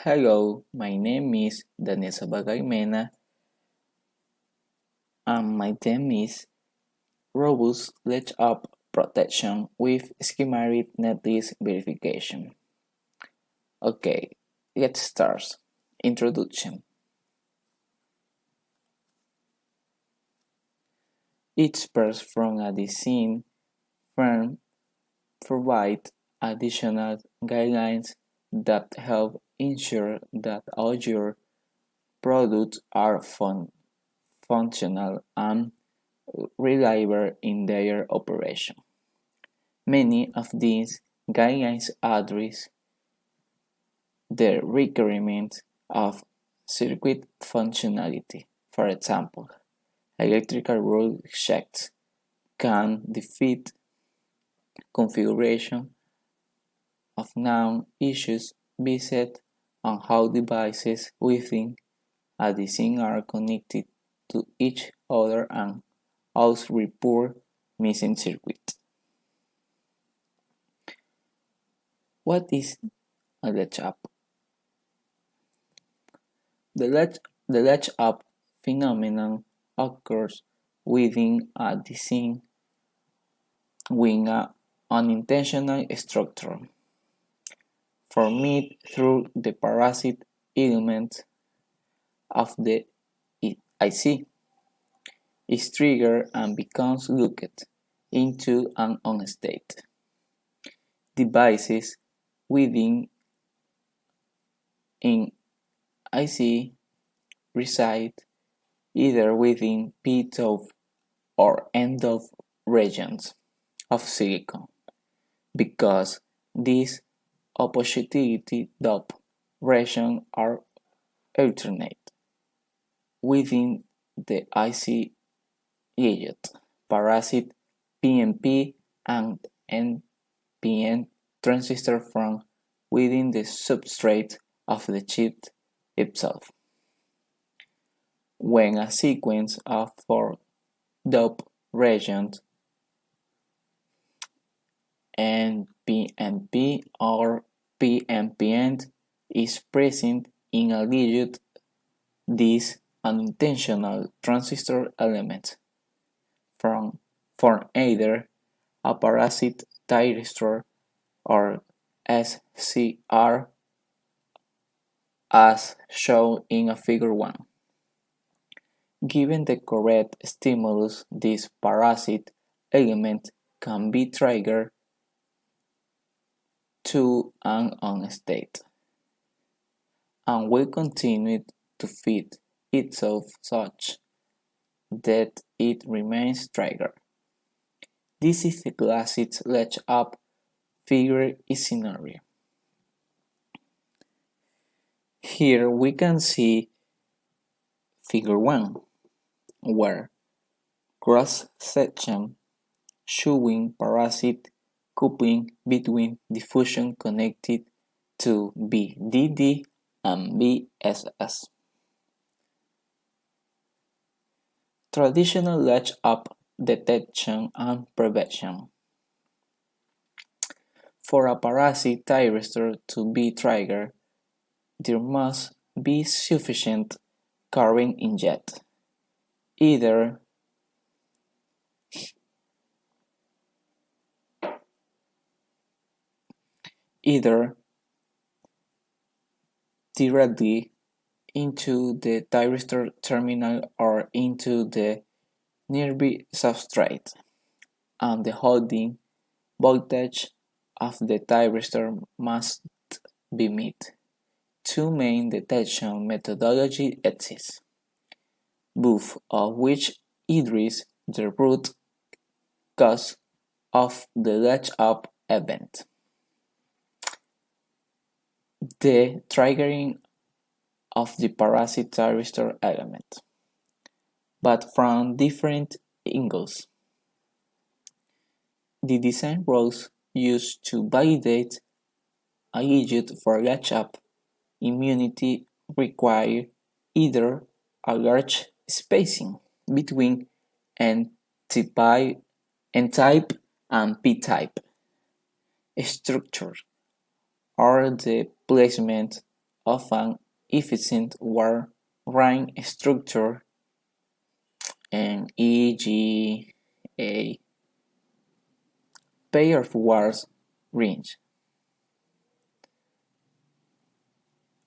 Hello, my name is Danessa Bagaimena and my theme is Robust Latch Up Protection with Schematic Netlist Verification. Okay, let's start. Introduction. Experts from a design firm provide additional guidelines that help ensure that all your products are functional and reliable in their operation. Many of these guidelines address the requirement of circuit functionality. For example, electrical rule checks can defeat configuration of known issues based on how devices within a design are connected to each other and also report missing circuit. What is a latch up? The latch up phenomenon occurs within a design with an unintentional structure formed through the parasite element of the IC is triggered and becomes locked into an on state. Devices within in IC reside either within p-top or n-top regions of silicon because these opposite dop regions are alternate within the IC gadget, parasite PNP and NPN transistor from within the substrate of the chip itself. When a sequence of 4 dop regions NPNP or PNPN is present in a digit, this unintentional transistor element from either a parasite thyristor or SCR as shown in figure 1. Given the correct stimulus, this parasite element can be triggered to an on state and will continue to feed itself such that it remains triggered. This is the classic latch up figure scenario. Here we can see figure 1 where cross section showing parasite coupling between diffusion connected to VDD and VSS. Traditional latch up detection and prevention. For a parasite thyristor to be triggered, there must be sufficient current inject, either directly into the thyristor terminal or into the nearby substrate, and the holding voltage of the thyristor must be met. Two main detection methodologies exist, both of which address the root cause of the latch-up event, the triggering of the parasite thyristor element, but from different angles. The design rules used to validate a gadget for latch-up immunity require either a large spacing between N-type and P-type structure or the placement of an efficient wire ring structure, and e.g. a pair of wires rings,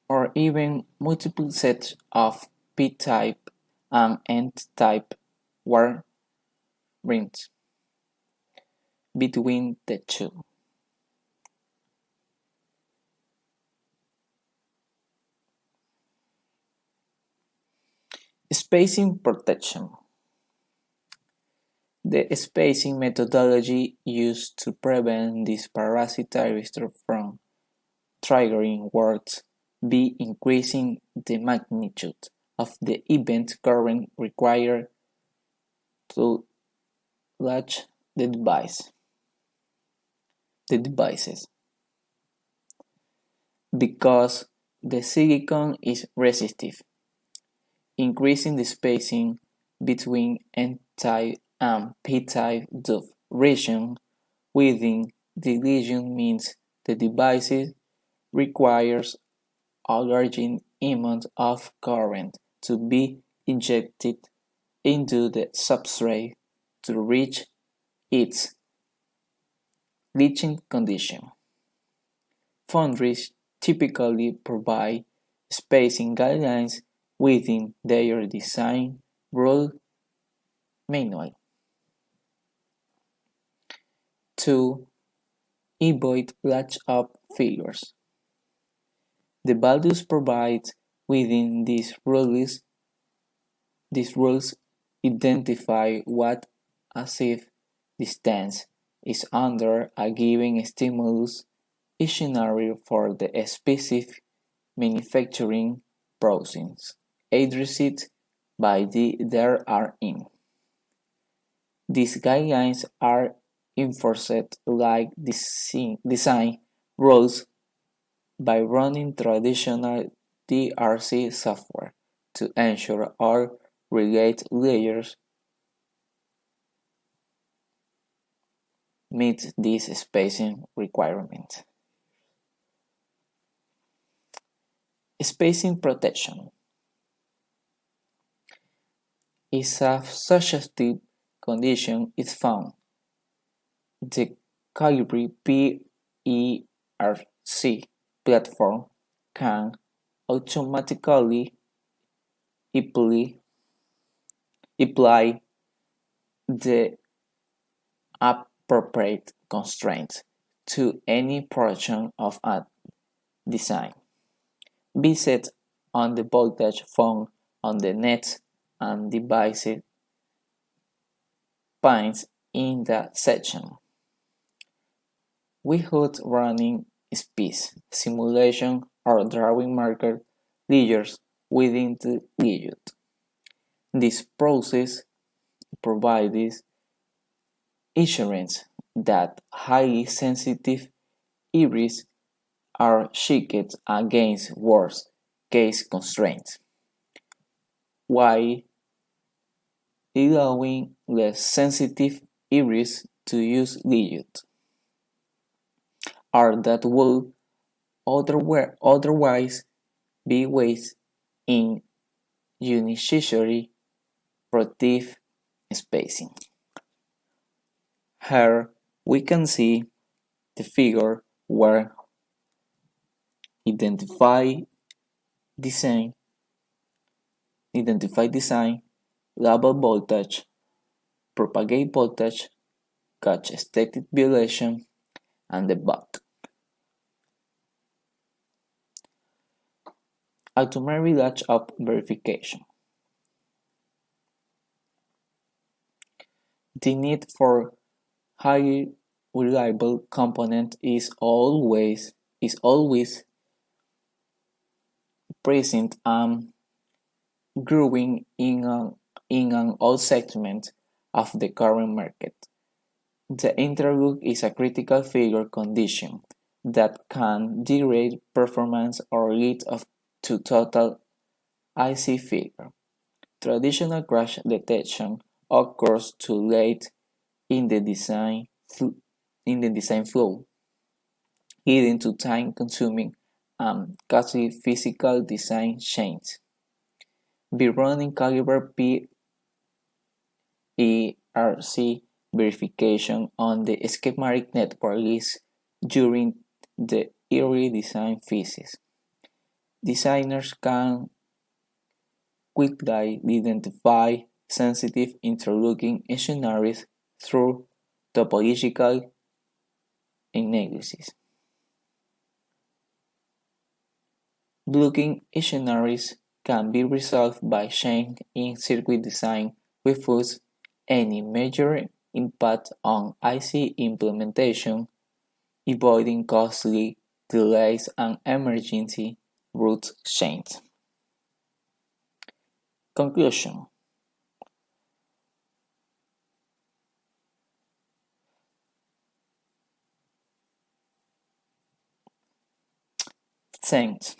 or even multiple sets of p-type and n-type wire rings between the two. Spacing protection. The spacing methodology used to prevent this parasitic from triggering would be increasing the magnitude of the event current required to latch the devices, because the silicon is resistive. Increasing the spacing between n-type and p-type dove region within the lesion means the device requires a large amount of current to be injected into the substrate to reach its leaching condition. Foundries typically provide spacing guidelines within their design rule manual to avoid latch-up failures. The values provided within these rules identify what a safe distance is under a given stimulus scenario for the specific manufacturing process addressed by the DRM. These guidelines are enforced like design rules by running traditional DRC software to ensure all related layers meet this spacing requirement. Spacing protection is a suggestive condition is found. The Calibri PERC platform can automatically apply the appropriate constraints to any portion of a design, be set on the voltage found on the net and device pins in that section. Without running space simulation or drawing marker layers within the layout. This process provides assurance that highly sensitive areas are checked against worst case constraints, while allowing less sensitive areas to use layout, or that would otherwise be wasted in unnecessary protective spacing. Here we can see the figure where identify design, label voltage, propagate voltage, catch static violation, and the bug. Automatic latch-up verification. The need for highly reliable component is always present and growing in an all segment of the current market. The interloop is a critical failure condition that can degrade performance or lead to total IC failure. Traditional crash detection occurs too late in the design flow, leading to time-consuming and costly physical design changes. Be running caliber PERC verification on the schematic network list during the early design phases. Designers can quickly identify sensitive interlocking scenarios through topological analysis. Blocking scenarios can be resolved by change in circuit design without any major impact on IC implementation, avoiding costly delays and emergency route change. Conclusion. Thanks.